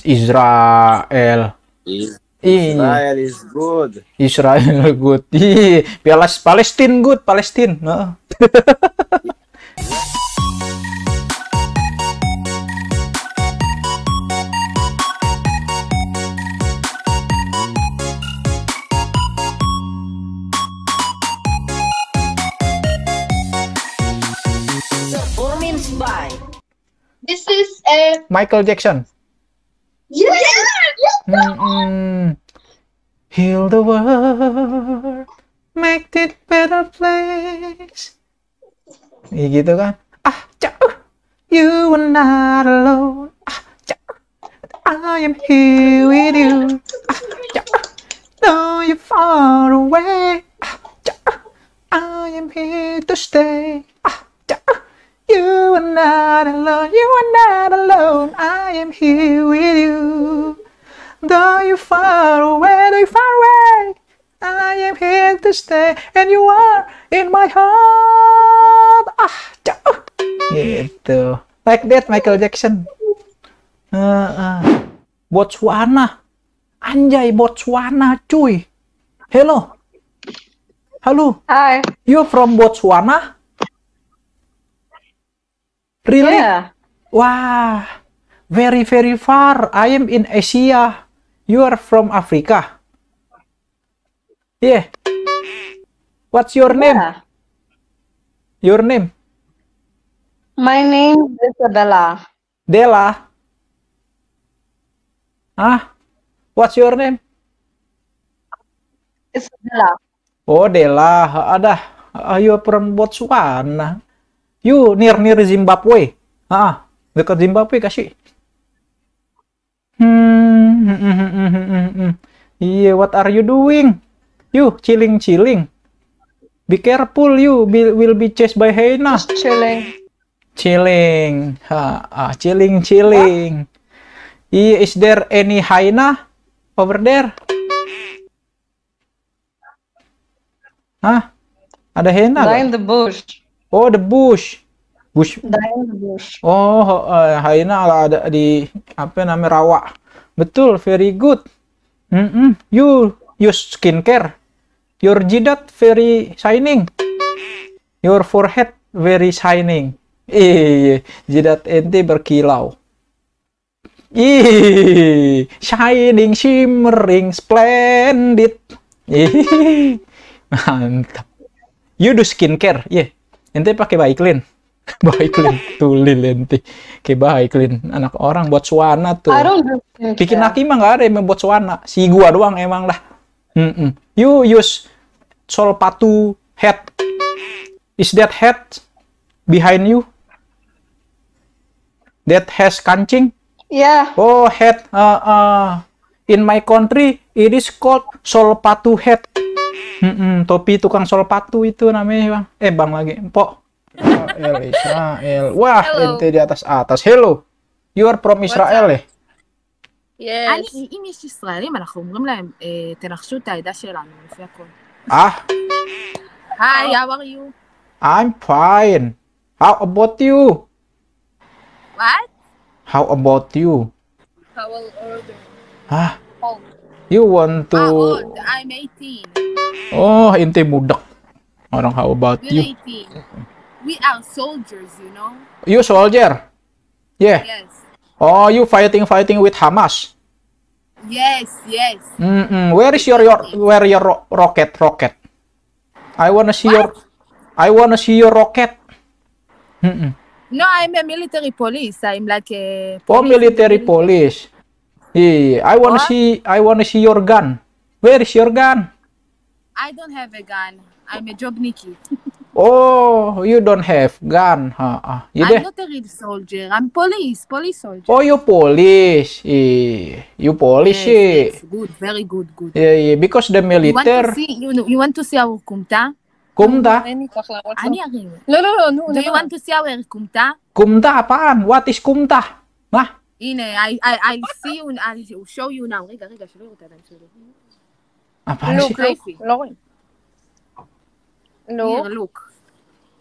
Israel. Israel is good. Israel good. Palestine good, Palestine. No. Performance by. This is a Michael Jackson. yeah. Heal the world, make it better place. Gitu kan? Jauh, you are not alone. Jauh, I am here with you. Jauh, though you're far away. Jauh, I am here to stay. Jauh, you are not alone. You are not alone. I am here with you. Though you far away, I am here to stay, and you are in my heart. Jauh. Gitu. Like that, Michael Jackson. Botswana. Anjay, Botswana, cuy. Hello. Halo. Hi. You from Botswana? Really? Yeah. Wah. Very, very far. I am in Asia. You are from Africa. Yeah. What's your name? Yeah. Your name? My name is Isabella. Della. What's your name? Isabella. Oh, Della. You from Botswana. You near Zimbabwe. Dekat Zimbabwe kasih. Yeah, what are you doing? You chilling. Be careful, you will be chased by hyena. Just chilling. Chilling. Chilling. Yeah, is there any hyena over there? Ada hyena? Die in the bush. Oh, the bush. Die in the bush. Oh, hyena ada di apa namanya rawa. Betul, very good. You use skincare. Your jidat very shining. Your forehead very shining. Jidat ente berkilau. Shining, shimmering, splendid. Mantap. You do skincare, ente pakai Baiklin. Baiklin, tulil ente. Kayak Baiklin, anak orang Botswana tuh. I don't do skincare. Bikin laki mah nggak ada yang Botswana. Si gua doang emang lah. You use Solpatu head. Is that head behind you? That has kancing? Yeah. Oh, head. In my country, it is called Solpatu head. Topi tukang Solpatu itu namanya, Bang. Bang lagi. Empok. Israel. Wah, ente di atas. Hello. You are from Israel, Yes. אם יש ישראלים, אנחנו אומרים להם, תנחשו את העדה שלנו, לפי הכל. Hi, how are you? I'm fine. How about you? What? How about you? How old are you? Old. You want to... Old. I'm 18. Oh, ente mudak. Orang how about You're you? 18. We are soldiers, you know? You soldier? Yeah. Yes. Oh, you fighting with Hamas? Yes. Where is your rocket? I wanna see your rocket. No, I'm a military police. I'm like a police. Oh, military police. Yeah, I wanna see your gun. Where is your gun? I don't have a gun. I'm a job Nikki. Oh, you don't have gun. I'm not a real soldier. I'm police soldier. Oh, you police. You police. Yes, good, very good. Yeah, because the military. You want to see our kumta? Kumta? אני ארים. לא, Do you want to see our kumta? Kumta apaan? What is kumta? הנה, I'll see you, I'll show you now. רגע, שלא יראו את הידיים שלי. Apaan sih? לא רואים. Here, look.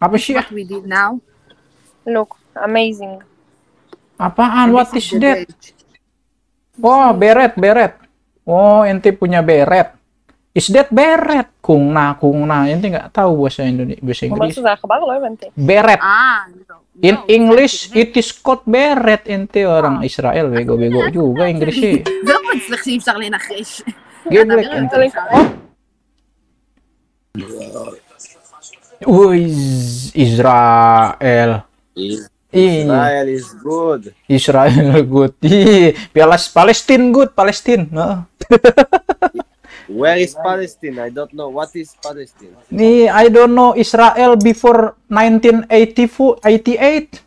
Apa sih? What we did now. Look, amazing. Apaan? What is that? Oh, beret. Oh, ente punya beret. Is that beret? Kungna. Ente nggak tahu bahasa Inggris. Beret. In English, it is called beret. Ente orang Israel, bego-bego juga Inggrisnya. זה לא כמו אצלך שאי אפשר לנחש. Geblek ente. Israel. Israel is good. Israel good. Palestine good. Palestine. No. Where is Palestine? I don't know. What is Palestine? I don't know Israel before 1988.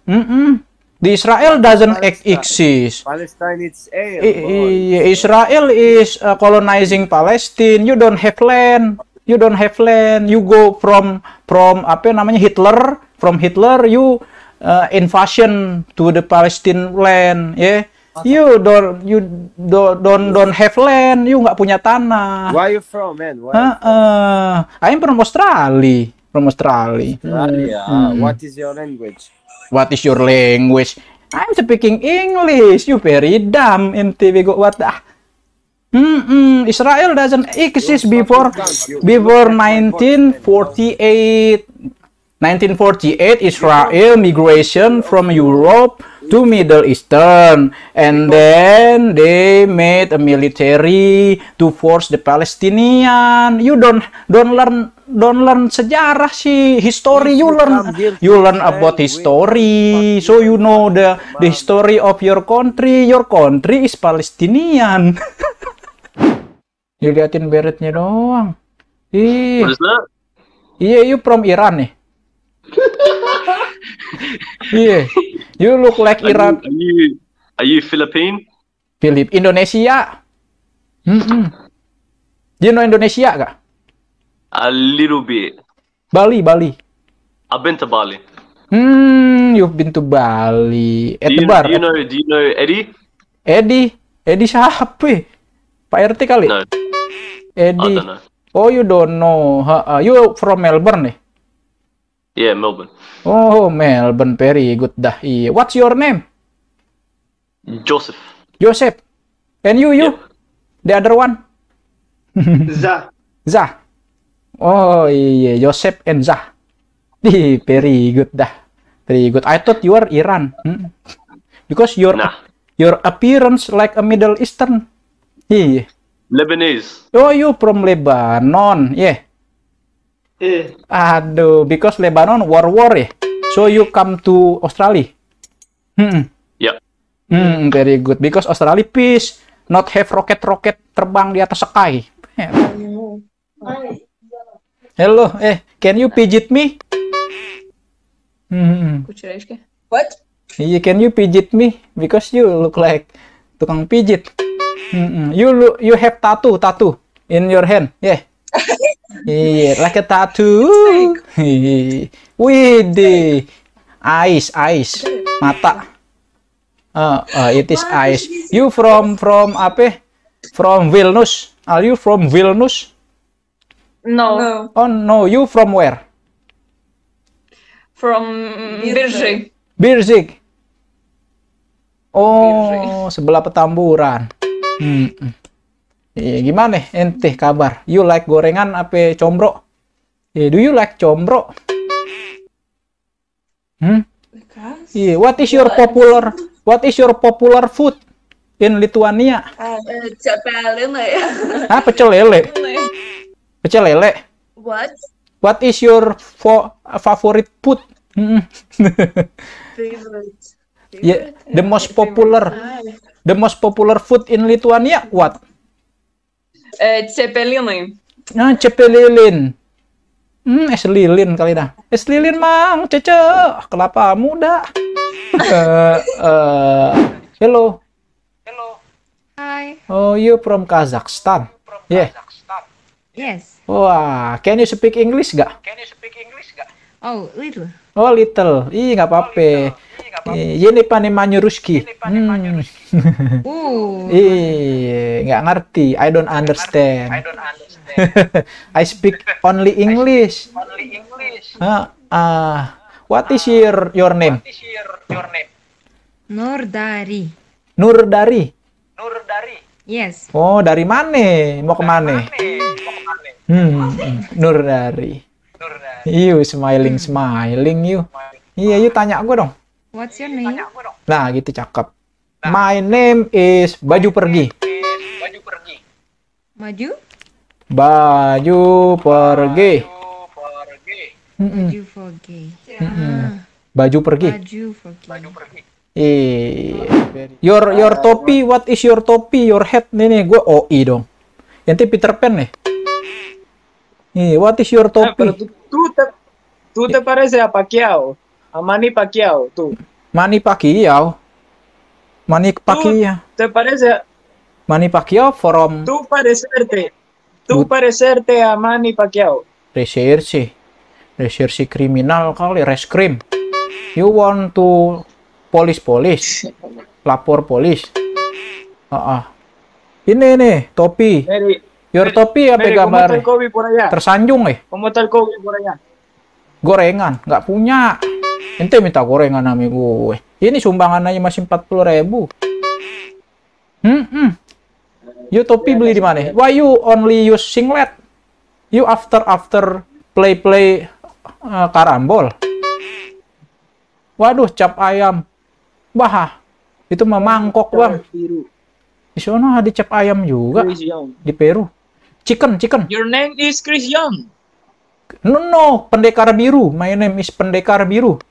The Israel doesn't exist. Palestine is air. Israel is colonizing Palestine. You don't have land. You go from apa namanya Hitler. From Hitler you invasion to the Palestine land. Yeah. You don't have land. You nggak punya tanah. Where you from, man? I'm from Australia. What is your language? What is your language? I'm speaking English. You very dumb. Ente bego what? Israel doesn't exist before 1948. 1948 Israel migration from Europe to Middle Eastern, and then they made a military to force the Palestinian. You don't learn sejarah sih, history. You learn about history, so you know the history of your country. Your country is Palestinian. You liatin beretnya doang. What is that? Iya, you from Iran nih. Iya. You look like Iran. Are you Philippine? Indonesia. You know Indonesia gak? A little bit. Bali. I've been to Bali. You've been to Bali. Do you know Eddie? Eddie siapa? Pak RT kali? No. Eddie. I don't know. Oh, you don't know. You from Melbourne nih? Yeah, Melbourne. Oh, Melbourne, very good dah. Iya. What's your name? Joseph. And you? Yeah. The other one? Zah. Oh iya, Joseph and Zah. Very good dah. Very good. I thought you are Iran. Because your appearance like a Middle Eastern. Iya. Lebanese. Oh, you from Lebanon. Yeah. Aduh, because Lebanon war ya. So you come to Australia. Yeah. Very good. Because Australia peace, not have roket terbang di atas sky. Hello, can you pijit me? What? Yeah, can you pijit me? Because you look like tukang pijit. You have tattoo in your hand. Yeah. Yeah, like a tattoo. Widih. Eyes. Mata. It is eyes. You from apa? From Vilnius. Are you from Vilnius? No. Oh no, you from where? From Birzhik. Birzhik. Oh, sebelah Petamburan. Gimana ente kabar? You like gorengan apa combro? Do you like combro? What is your popular food in Lithuania? Pecel lele. Pecel lele. What is your favorite food? Yeah, the most popular food in Lithuania what? Cepelini. Cepelilin. Es lilin kali dah. Es lilin mang, cece, kelapa muda. Hello. Hi. Oh, you from Kazakhstan? Yeah. Yes. Wah, can you speak English gak? Oh, little. Oh, little. Nggak apa-apa. Ini panemanya Ruski. Nggak ngerti. I don't understand. I speak only English. What is your name? Nurdari. Nurdari. Yes. Oh, dari mana? Mau ke mana? Nurdari. You smiling you. Iya, you tanya gue dong. What's your name? Nah, gitu cakep. My name is Baju Pergi. Maju? Baju Pergi. Baju for gay. Baju Pergi. Baju for gay. Your topi, what is your topi? Your hat nih gue OI dong. Nanti Peter Pan nih. What is your topi? Pero tú te pareces a Pacquiao, a Manny Pacquiao, tú. Manny Pacquiao. Manny Pacquiao. ¿Te parece? Manny Pacquiao from Tú parecerte a Manny Pacquiao. resersi kriminal kali, reskrim. You want to polis, lapor polis. Ini nih topi. Your topi apa gambar? Tersanjung ¿Cómo está el COVID por allá? Gorengan, nggak punya. Ente minta gorengan sama gue. Ini sumbangan aja masih 40.000. You topi beli di mana? Why you only use singlet? You after play karambol. Waduh, cap ayam. Bah, itu mah mangkok, Bang. Di sana ada cap ayam juga. Di Peru. Chicken. Your name is Chris Young. No, Pendekar Biru. My name is Pendekar Biru.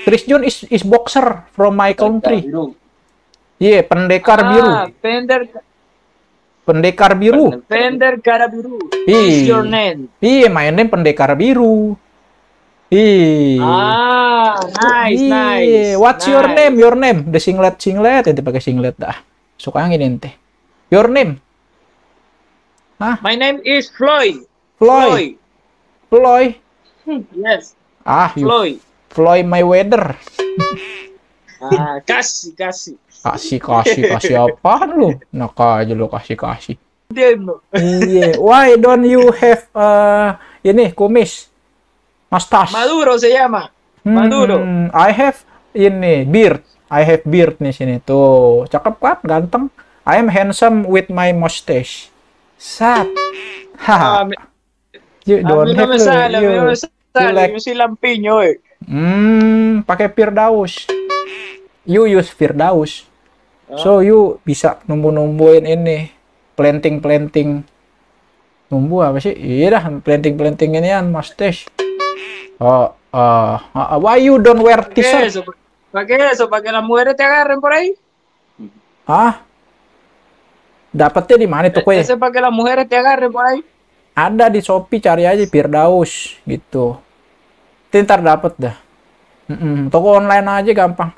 Chris John is boxer from my country. Yeah, Pendekar Biru. Pendekar Biru. Pendekar Biru. Is your name? Iya, my name Pendekar Biru. Nice. What's your name? Your name? The singlet. Ente pakai singlet dah. Suka angin ente. Your name? Hah? My name is Floyd. Floyd. Yes. Floyd Mayweather. Kasih. Kasih apaan lu? Nak aja lu kasih. Entiendo. Iya. Why don't you have ini kumis? Mustache. Maduro se llama. Maduro. I have ini beard. I have beard nih sini tuh. Cakep kan? Ganteng. I am handsome with my mustache. Sat. Ha. You don't have Yo soy lampiño, pakai Firdaus. You use Firdaus. So you bisa numbuhin ini. Planting. Numbu apa sih? Iya dah, planting inian mustache. Why you don't wear t-shirt? ¿Para qué eso? ¿Para que las mujeres te agarren por ahí? Dapatnya di mana tuh kue? Eso para que las mujeres te agarren por ahí. Ada di Shopee, cari aja Firdaus gitu. Ntar dapet dah. Toko online aja gampang.